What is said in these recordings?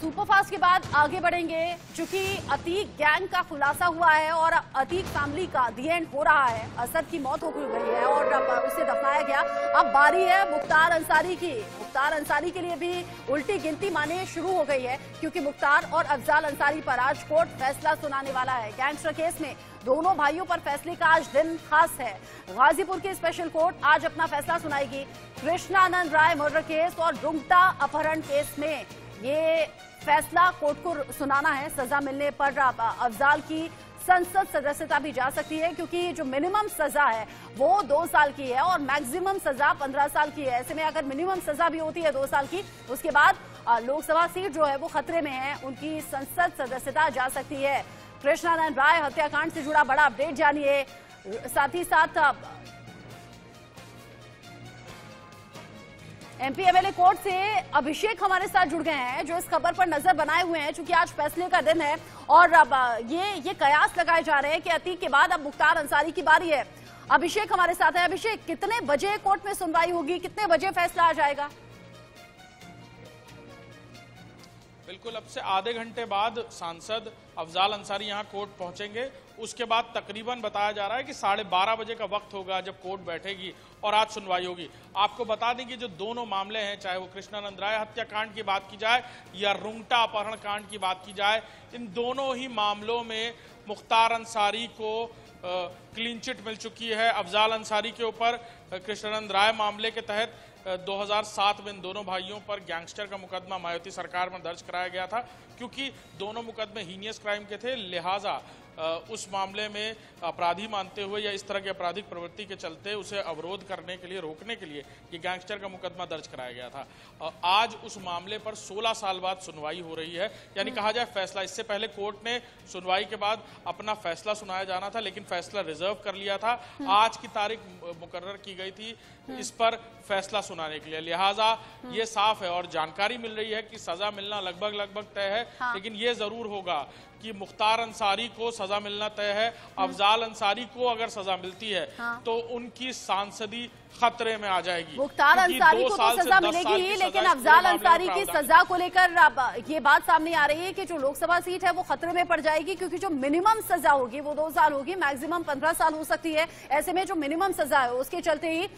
Superfast के बाद आगे बढ़ेंगे, चूंकि अतीक गैंग का खुलासा हुआ है और अतीक फैमिली का दी एंड हो रहा है। असद की मौत हो गई है और अब उसे दफनाया गया। अब बारी है मुख्तार अंसारी की। मुख्तार अंसारी के लिए भी उल्टी गिनती माने शुरू हो गई है, क्योंकि मुख्तार और अफजाल अंसारी पर आज कोर्ट फैसला सुनाने वाला है। गैंगस्टर केस में दोनों भाइयों पर फैसले का आज दिन खास है। गाजीपुर की स्पेशल कोर्ट आज अपना फैसला सुनाएगी। कृष्णानंद राय मर्डर केस और रुंगटा अपहरण केस में ये फैसला कोर्ट को सुनाना है। सजा मिलने पर अफजाल की संसद सदस्यता भी जा सकती है, क्योंकि जो मिनिमम सजा है वो 2 साल की है और मैक्सिमम सजा 15 साल की है। ऐसे में अगर मिनिमम सजा भी होती है 2 साल की, उसके बाद लोकसभा सीट जो है वो खतरे में है, उनकी संसद सदस्यता जा सकती है। कृष्णानंद राय हत्याकांड से जुड़ा बड़ा अपडेट जानिए। साथ ही साथ एमपी एमएलए कोर्ट से अभिषेक हमारे साथ जुड़ गए हैं, जो इस खबर पर नजर बनाए हुए हैं, क्योंकि आज फैसले का दिन है और अब ये कयास लगाए जा रहे हैं कि अतीक के बाद अब मुख्तार अंसारी की बारी है। अभिषेक हमारे साथ है। अभिषेक, कितने बजे कोर्ट में सुनवाई होगी, कितने बजे फैसला आ जाएगा? बिल्कुल, अब से आधे घंटे बाद सांसद अफजाल अंसारी यहां कोर्ट पहुंचेंगे। उसके बाद तकरीबन बताया जा रहा है कि 12:30 बजे का वक्त होगा जब कोर्ट बैठेगी और आज सुनवाई होगी। आपको बता दें कि जो दोनों मामले हैं, चाहे वो कृष्णानंद राय हत्याकांड की बात की जाए या रुंगटा अपहरण कांड की बात की जाए, इन दोनों ही मामलों में मुख्तार अंसारी को क्लीन चिट मिल चुकी है। अफजाल अंसारी के ऊपर कृष्णानंद राय मामले के तहत 2007 में इन दोनों भाइयों पर गैंगस्टर का मुकदमा मायावती सरकार में दर्ज कराया गया था। क्योंकि दोनों मुकदमे हीनियस क्राइम के थे, लिहाजा उस मामले में अपराधी मानते हुए या इस तरह की आपराधिक प्रवृत्ति के चलते उसे अवरोध करने के लिए, रोकने के लिए ये गैंगस्टर का मुकदमा दर्ज कराया गया था। आज उस मामले पर 16 साल बाद सुनवाई हो रही है, यानी कहा जाए फैसला। इससे पहले कोर्ट ने सुनवाई के बाद अपना फैसला सुनाया जाना था, लेकिन फैसला रिजर्व कर लिया था। आज की तारीख मुकर्रर की गई थी इस पर फैसला सुनाने के लिए। लिहाजा ये साफ है और जानकारी मिल रही है कि सजा मिलना लगभग तय है। लेकिन ये जरूर होगा कि मुख्तार अंसारी को सजा मिलना तय है। अफजाल अंसारी को अगर सजा मिलती है तो उनकी सांसदी खतरे में आ जाएगी। मुख्तार अंसारी को तो सजा मिलेगी ही, लेकिन अफजाल अंसारी की सजा को लेकर अब ये बात सामने आ रही है कि जो लोकसभा सीट है वो खतरे में पड़ जाएगी, क्योंकि जो मिनिमम सजा होगी वो 2 साल होगी, मैक्सिमम 15 साल हो सकती है। ऐसे में जो मिनिमम सजा है उसके चलते ही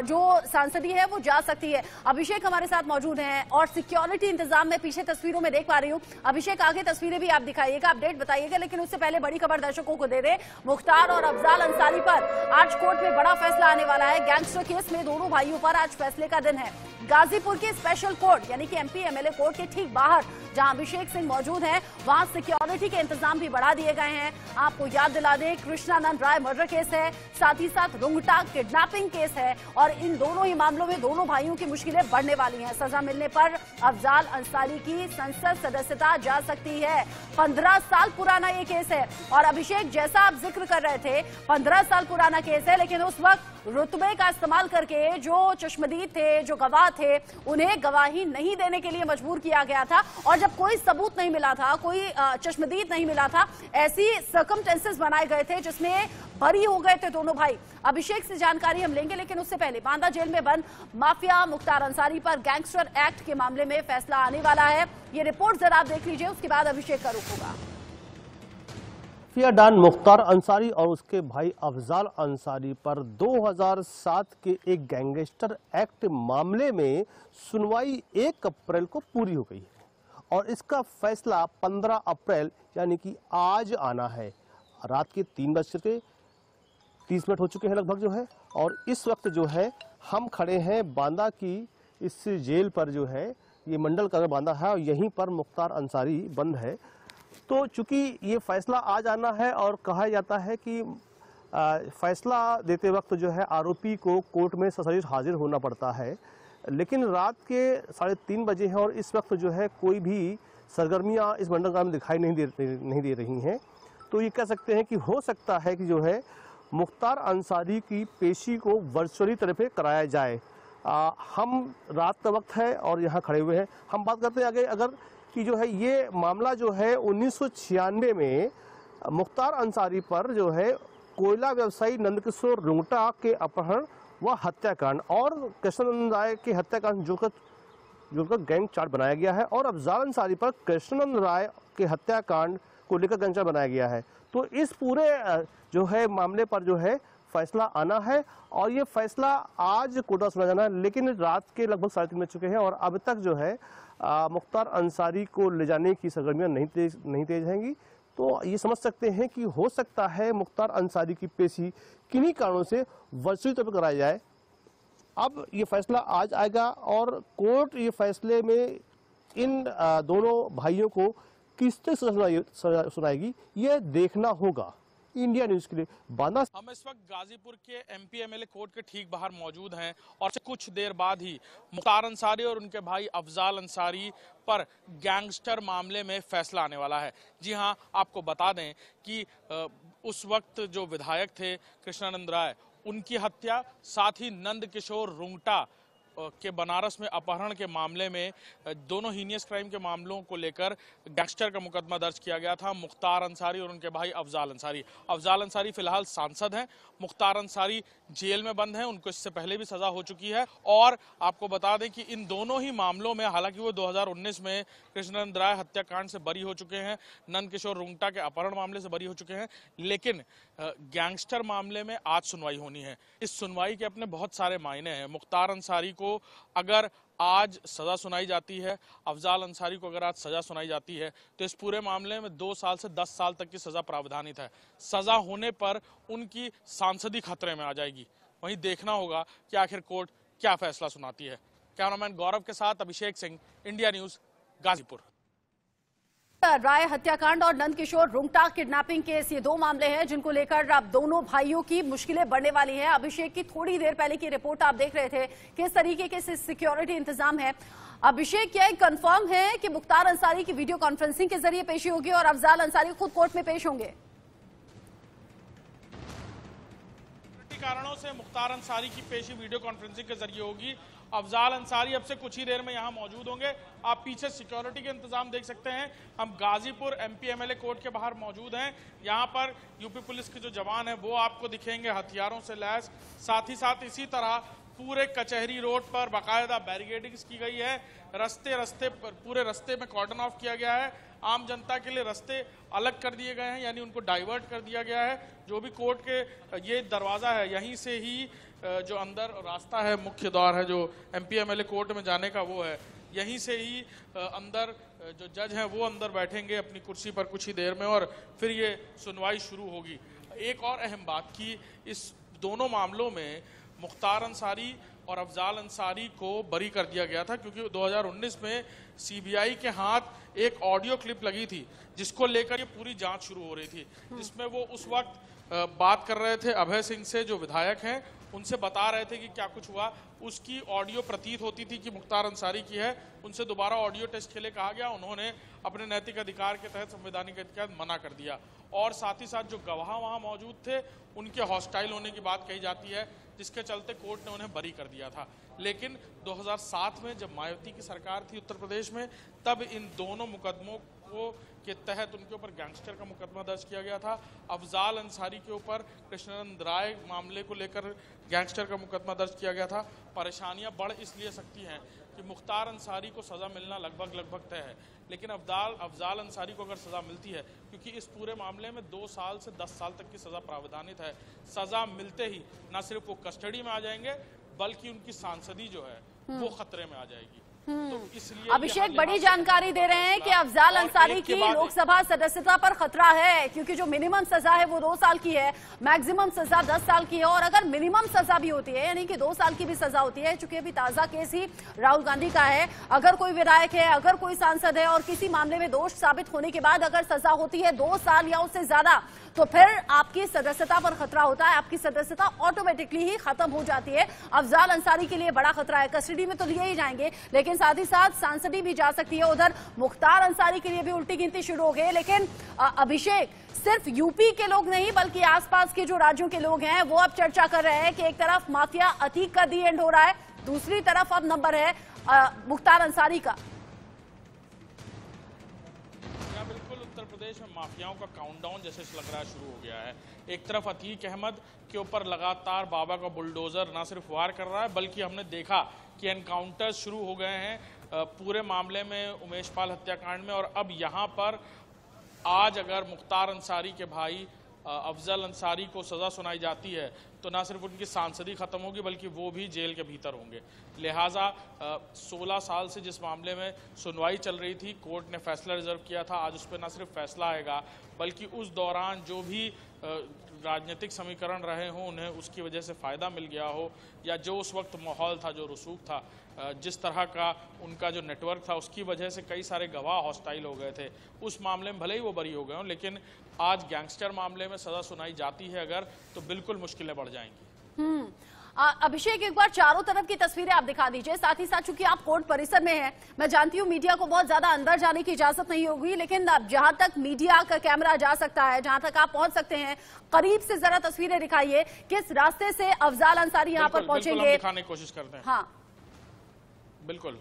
जो सांसदी है वो जा सकती है। अभिषेक हमारे साथ मौजूद हैं और सिक्योरिटी इंतजाम में पीछे तस्वीरों में देख पा रही हूँ। अभिषेक, आगे तस्वीरें भी आप दिखाइएगा, अपडेट बताइएगा, लेकिन उससे पहले बड़ी खबर दर्शकों को दे दें। मुख्तार और अफजाल अंसारी पर आज कोर्ट में बड़ा फैसला आने वाला है। गैंगस्टर केस में दोनों भाइयों पर आज फैसले का दिन है। गाजीपुर की स्पेशल कोर्ट यानी कि एमपी एमएलए कोर्ट के ठीक बाहर जहां अभिषेक सिंह मौजूद हैं, वहां सिक्योरिटी के इंतजाम भी बढ़ा दिए गए हैं। आपको याद दिला दें, कृष्णानंद राय मर्डर केस है, साथ ही साथ रुंगटा किडनैपिंग केस है और इन दोनों ही मामलों में दोनों भाइयों की मुश्किलें बढ़ने वाली हैं। सजा मिलने पर अफजाल अंसारी की संसद सदस्यता जा सकती है। 15 साल पुराना ये केस है और अभिषेक, जैसा आप जिक्र कर रहे थे, 15 साल पुराना केस है, लेकिन उस वक्त रुतबे का इस्तेमाल करके जो चश्मदीद थे, जो गवाह थे, उन्हें गवाही नहीं देने के लिए मजबूर किया गया था। और जब कोई सबूत नहीं मिला था, कोई चश्मदीद नहीं मिला था, ऐसी सर्कमस्टेंसेस बनाए गए थे जिसमें बरी हो गए थे दोनों भाई। अभिषेक से जानकारी हम लेंगे, लेकिन उससे पहले बांदा जेल में बंद माफिया मुख्तार अंसारी पर गैंगस्टर एक्ट के मामले में फैसला आने वाला है। ये रिपोर्ट जरा आप देख लीजिए, उसके बाद अभिषेक का रुख होगा। माफिया डॉन मुख्तार अंसारी और उसके भाई अफजाल अंसारी पर 2007 के एक गैंगस्टर एक्ट मामले में सुनवाई 1 अप्रैल को पूरी हो गई है और इसका फैसला 15 अप्रैल यानी कि आज आना है। रात के 3:30 हो चुके हैं लगभग जो है, और इस वक्त जो है हम खड़े हैं बांदा की इस जेल पर जो है, ये मंडल कदर बांदा है और यहीं पर मुख्तार अंसारी बंद है। तो चूंकि ये फैसला आज आना है और कहा जाता है कि फैसला देते वक्त जो है आरोपी को कोर्ट में ससरीर हाजिर होना पड़ता है, लेकिन रात के 3:30 बजे हैं और इस वक्त जो है कोई भी सरगर्मियां इस मंडलगाह में दिखाई नहीं दे रही हैं। तो ये कह सकते हैं कि हो सकता है कि जो है मुख्तार अंसारी की पेशी को वर्चुअली तरह पे कराया जाए। हम रात का वक्त है और यहाँ खड़े हुए हैं। हम बात करते हैं आगे अगर कि जो है ये मामला जो है 1996 में मुख्तार अंसारी पर जो है कोयला व्यवसायी नंदकिशोर रुंगटा के अपहरण व हत्याकांड और कृष्णानंद राय के हत्याकांड जोड़कर जो उनका गैंग चार्ट बनाया गया है और अफजाल अंसारी पर कृष्णानंद राय के हत्याकांड को लेकर गैंग चार्ट बनाया गया है। तो इस पूरे जो है मामले पर जो है फैसला आना है और ये फैसला आज कोर्ट में सुना जाना है, लेकिन रात के लगभग 3:30 बज चुके हैं और अब तक जो है मुख्तार अंसारी को ले जाने की सरगर्मियां नहीं तेज हैंगी। तो ये समझ सकते हैं कि हो सकता है मुख्तार अंसारी की पेशी किन्हीं कारणों से वर्चुअली तौर पर कराई जाए। अब ये फैसला आज आएगा और कोर्ट ये फैसले में इन दोनों भाइयों को किस तरह सजा सुनाएगी ये देखना होगा। इंडिया न्यूज के लिए बांदा। हम इस वक्त गाजीपुर के एमपी एमएलए कोर्ट के ठीक बाहर मौजूद हैं और कुछ देर बाद ही मुख्तार अंसारी और उनके भाई अफजाल अंसारी पर गैंगस्टर मामले में फैसला आने वाला है। जी हां, आपको बता दें कि उस वक्त जो विधायक थे कृष्णानंद राय, उनकी हत्या, साथ ही नंद किशोर रुंगटा के बनारस में अपहरण के मामले में दोनों हीनियस क्राइम के मामलों को लेकर गैंगस्टर का मुकदमा दर्ज किया गया था मुख्तार अंसारी और उनके भाई अफजाल अंसारी। अफजाल अंसारी फिलहाल सांसद हैं, मुख्तार अंसारी जेल में बंद हैं, उनको इससे पहले भी सजा हो चुकी है। और आपको बता दें कि इन दोनों ही मामलों में, हालांकि वो 2019 में कृष्णानंद राय हत्याकांड से बरी हो चुके हैं, नंद किशोर रुंगटा के अपहरण मामले से बरी हो चुके हैं, लेकिन गैंगस्टर मामले में आज सुनवाई होनी है। इस सुनवाई के अपने बहुत सारे मायने हैं। मुख्तार अंसारी को अगर आज सजा सुनाई जाती है, अफजाल अंसारी को अगर आज सजा सुनाई जाती है, तो इस पूरे मामले में 2 साल से 10 साल तक की सजा प्रावधानित है। सजा होने पर उनकी सांसदी खतरे में आ जाएगी। वहीं देखना होगा कि आखिर कोर्ट क्या फैसला सुनाती है। कैमरामैन गौरव के साथ अभिषेक सिंह, इंडिया न्यूज, गाजीपुर। राय हत्याकांड और नंद किशोर रुंगटा किडनैपिंग केस, ये 2 मामले हैं जिनको लेकर अब दोनों भाइयों की मुश्किलें बढ़ने वाली हैं। अभिषेक की थोड़ी देर पहले की रिपोर्ट आप देख रहे थे, किस तरीके के सिक्योरिटी इंतजाम है। अभिषेक, क्या कंफर्म है कि मुख्तार अंसारी की वीडियो कॉन्फ्रेंसिंग के जरिए पेशी होगी और अफजाल अंसारी खुद कोर्ट में पेश होंगे? कारणों से मुख्तार अंसारी की पेशी वीडियो कॉन्फ्रेंसिंग के जरिए होगी। अफजाल अंसारी अब से कुछ ही देर में यहां मौजूद होंगे। आप पीछे सिक्योरिटी के इंतजाम देख सकते हैं। हम गाजीपुर एमपी एमएलए कोर्ट के बाहर मौजूद हैं। यहां पर यूपी पुलिस के जो जवान हैं वो आपको दिखेंगे हथियारों से लैस। साथ ही साथ इसी तरह पूरे कचहरी रोड पर बाकायदा बैरिकेडिंग्स की गई है। पूरे रस्ते में कॉर्डन ऑफ किया गया है। आम जनता के लिए रास्ते अलग कर दिए गए हैं, यानी उनको डाइवर्ट कर दिया गया है। जो भी कोर्ट के ये दरवाज़ा है, यहीं से ही जो अंदर रास्ता है, मुख्य द्वार है जो एमपी एमएलए कोर्ट में जाने का, वो है। यहीं से ही अंदर जो जज हैं वो अंदर बैठेंगे अपनी कुर्सी पर कुछ ही देर में और फिर ये सुनवाई शुरू होगी। एक और अहम बात कि इस दोनों मामलों में मुख्तार अंसारी और अफजाल अंसारी को बरी कर दिया गया था, क्योंकि 2019 में सीबीआई के हाथ एक ऑडियो क्लिप लगी थी जिसको लेकर ये पूरी जांच शुरू हो रही थी, जिसमें वो उस वक्त बात कर रहे थे अभय सिंह से, जो विधायक हैं, उनसे बता रहे थे कि क्या कुछ हुआ। उसकी ऑडियो प्रतीत होती थी कि मुख्तार अंसारी की है। उनसे दोबारा ऑडियो टेस्ट के लिए कहा गया, उन्होंने अपने नैतिक अधिकार के तहत, संवैधानिक अधिकार मना कर दिया। और साथ ही साथ जो गवाह वहां मौजूद थे उनके हॉस्टाइल होने की बात कही जाती है, जिसके चलते कोर्ट ने उन्हें बरी कर दिया था। लेकिन 2007 में जब मायावती की सरकार थी उत्तर प्रदेश में, तब इन दोनों मुकदमों के तहत उनके ऊपर गैंगस्टर का मुकदमा दर्ज किया गया था। अफजाल अंसारी के ऊपर कृष्णानंद राय मामले को लेकर गैंगस्टर का मुकदमा दर्ज किया गया था। परेशानियां बढ़ इसलिए सकती हैं कि मुख्तार अंसारी को सज़ा मिलना लगभग तय है, लेकिन अफजाल अंसारी को अगर सज़ा मिलती है, क्योंकि इस पूरे मामले में 2 साल से 10 साल तक की सज़ा प्रावधानित है, सज़ा मिलते ही न सिर्फ वो कस्टडी में आ जाएंगे बल्कि उनकी सांसदी जो है वो खतरे में आ जाएगी। तो इसलिए अभिषेक बड़ी जानकारी दे रहे हैं कि अफजाल अंसारी की लोकसभा सदस्यता पर खतरा है, क्योंकि जो मिनिमम सजा है वो 2 साल की है, मैक्सिमम सजा 10 साल की है। और अगर मिनिमम सजा भी होती है, यानी कि 2 साल की भी सजा होती है, चूंकि अभी ताजा केस ही राहुल गांधी का है, अगर कोई विधायक है, अगर कोई सांसद है और किसी मामले में दोष साबित होने के बाद अगर सजा होती है 2 साल या उससे ज्यादा, तो फिर आपकी सदस्यता पर खतरा होता है, आपकी सदस्यता ऑटोमेटिकली ही खत्म हो जाती है। अफजाल अंसारी के लिए बड़ा खतरा है। कस्टडी में तो लिए ही जाएंगे, लेकिन साथ ही साथ सांसदी भी जा सकती है। उधर मुख्तार अंसारी के लिए भी उल्टी गिनती शुरू हो गई। लेकिन अभिषेक, सिर्फ यूपी के लोग नहीं बल्कि आसपास के जो राज्यों के लोग हैं वो अब चर्चा कर रहे हैं कि एक तरफ माफिया अतीक का दी एंड हो रहा है, दूसरी तरफ अब नंबर है मुख्तार अंसारी का। बिल्कुल, उत्तर प्रदेश में माफियाओं का काउंटडाउन जैसे लग रहा है शुरू हो गया है। एक तरफ अतीक अहमद के ऊपर लगातार बाबा का बुलडोजर ना सिर्फ वार कर रहा है, बल्कि हमने देखा कि एनकाउंटर्स शुरू हो गए हैं पूरे मामले में उमेश पाल हत्याकांड में। और अब यहाँ पर आज अगर मुख्तार अंसारी के भाई अफजल अंसारी को सज़ा सुनाई जाती है तो ना सिर्फ उनकी सांसदी खत्म होगी बल्कि वो भी जेल के भीतर होंगे। लिहाजा 16 साल से जिस मामले में सुनवाई चल रही थी, कोर्ट ने फैसला रिजर्व किया था, आज उस पर ना सिर्फ फैसला आएगा बल्कि उस दौरान जो भी राजनीतिक समीकरण रहे हों उन्हें उसकी वजह से फ़ायदा मिल गया हो, या जो उस वक्त माहौल था, जो रसूख था, जिस तरह का उनका जो नेटवर्क था, उसकी वजह से कई सारे गवाह हॉस्टाइल हो गए थे, उस मामले में भले ही वो बरी हो गए हों, लेकिन आज गैंगस्टर मामले में सज़ा सुनाई जाती है अगर, तो बिल्कुल मुश्किलें बढ़ जाएंगी। अभिषेक, एक बार चारों तरफ की तस्वीरें आप दिखा दीजिए, साथ ही साथ चूंकि आप कोर्ट परिसर में हैं, मैं जानती हूं मीडिया को बहुत ज्यादा अंदर जाने की इजाजत नहीं होगी, लेकिन जहां तक मीडिया का कैमरा जा सकता है, जहां तक आप पहुंच सकते हैं, करीब से जरा तस्वीरें दिखाइए, किस रास्ते से अफजाल अंसारी यहां पर पहुंचेंगे, दिखाने की कोशिश करते हैं। हाँ बिल्कुल,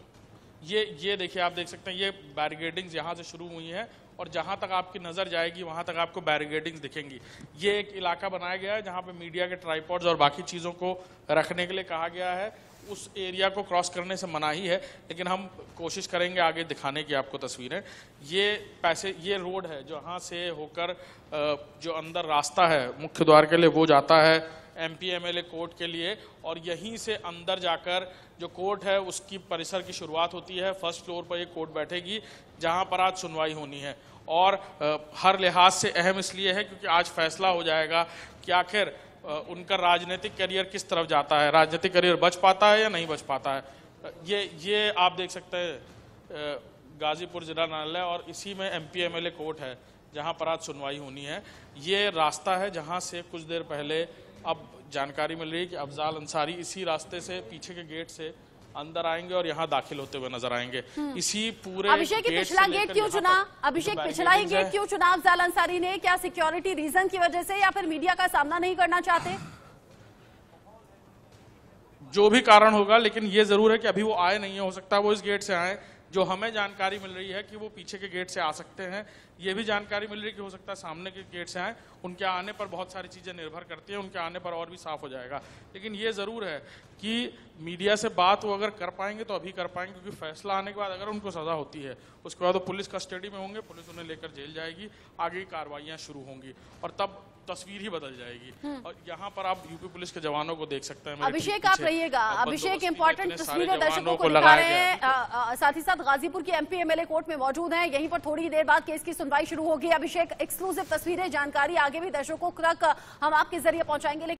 ये देखिए, आप देख सकते हैं ये बैरिकेडिंग्स यहाँ से शुरू हुई है और जहाँ तक आपकी नज़र जाएगी वहाँ तक आपको बैरिकेडिंग्स दिखेंगी। ये एक इलाका बनाया गया है जहाँ पे मीडिया के ट्राइपॉड्स और बाकी चीज़ों को रखने के लिए कहा गया है। उस एरिया को क्रॉस करने से मनाही है, लेकिन हम कोशिश करेंगे आगे दिखाने की आपको तस्वीरें। ये रोड है जहाँ से होकर जो अंदर रास्ता है मुख्य द्वार के लिए वो जाता है MP MLA कोर्ट के लिए, और यहीं से अंदर जाकर जो कोर्ट है उसकी परिसर की शुरुआत होती है। फर्स्ट फ्लोर पर ये कोर्ट बैठेगी जहां पर आज सुनवाई होनी है, और हर लिहाज से अहम इसलिए है क्योंकि आज फैसला हो जाएगा कि आखिर उनका राजनीतिक करियर किस तरफ जाता है, राजनीतिक करियर बच पाता है या नहीं बच पाता है। ये आप देख सकते हैं गाजीपुर जिला न्यायालय, और इसी में MP MLA कोर्ट है जहां पर आज सुनवाई होनी है। ये रास्ता है जहां से कुछ देर पहले अब जानकारी मिल रही है कि अफजाल अंसारी इसी रास्ते से पीछे के गेट से अंदर आएंगे और यहाँ दाखिल होते हुए नजर आएंगे। इसी पूरे अभिषेक, पिछला गेट क्यों चुना? अभिषेक, पिछला ही गेट क्यों चुना अफजाल अंसारी ने? क्या सिक्योरिटी रीजन की वजह से, या फिर मीडिया का सामना नहीं करना चाहते? जो भी कारण होगा, लेकिन ये जरूर है कि अभी वो आए नहीं है, हो सकता है वो इस गेट से आए। जो हमें जानकारी मिल रही है कि वो पीछे के गेट से आ सकते हैं, ये भी जानकारी मिल रही है कि हो सकता है सामने के गेट से आए। उनके आने पर बहुत सारी चीज़ें निर्भर करती हैं, उनके आने पर और भी साफ हो जाएगा। लेकिन ये ज़रूर है कि मीडिया से बात वो अगर कर पाएंगे तो अभी कर पाएंगे, क्योंकि फैसला आने के बाद अगर उनको सज़ा होती है उसके बाद वो पुलिस कस्टडी में होंगे, पुलिस उन्हें लेकर जेल जाएगी, आगे की कार्रवाइयाँ शुरू होंगी और तब तस्वीर ही बदल जाएगी। और यहाँ पर आप यूपी पुलिस के जवानों को देख सकते हैं। अभिषेक, आप रहिएगा। अभिषेक, इंपॉर्टेंट तस्वीरें दर्शकों को दिखा रहे हैं। साथ ही साथ गाजीपुर की MP MLA कोर्ट में मौजूद हैं, यहीं पर थोड़ी देर बाद केस की सुनवाई शुरू होगी। अभिषेक, एक्सक्लूसिव तस्वीरें, जानकारी आगे भी दर्शकों तक हम आपके जरिए पहुंचाएंगे।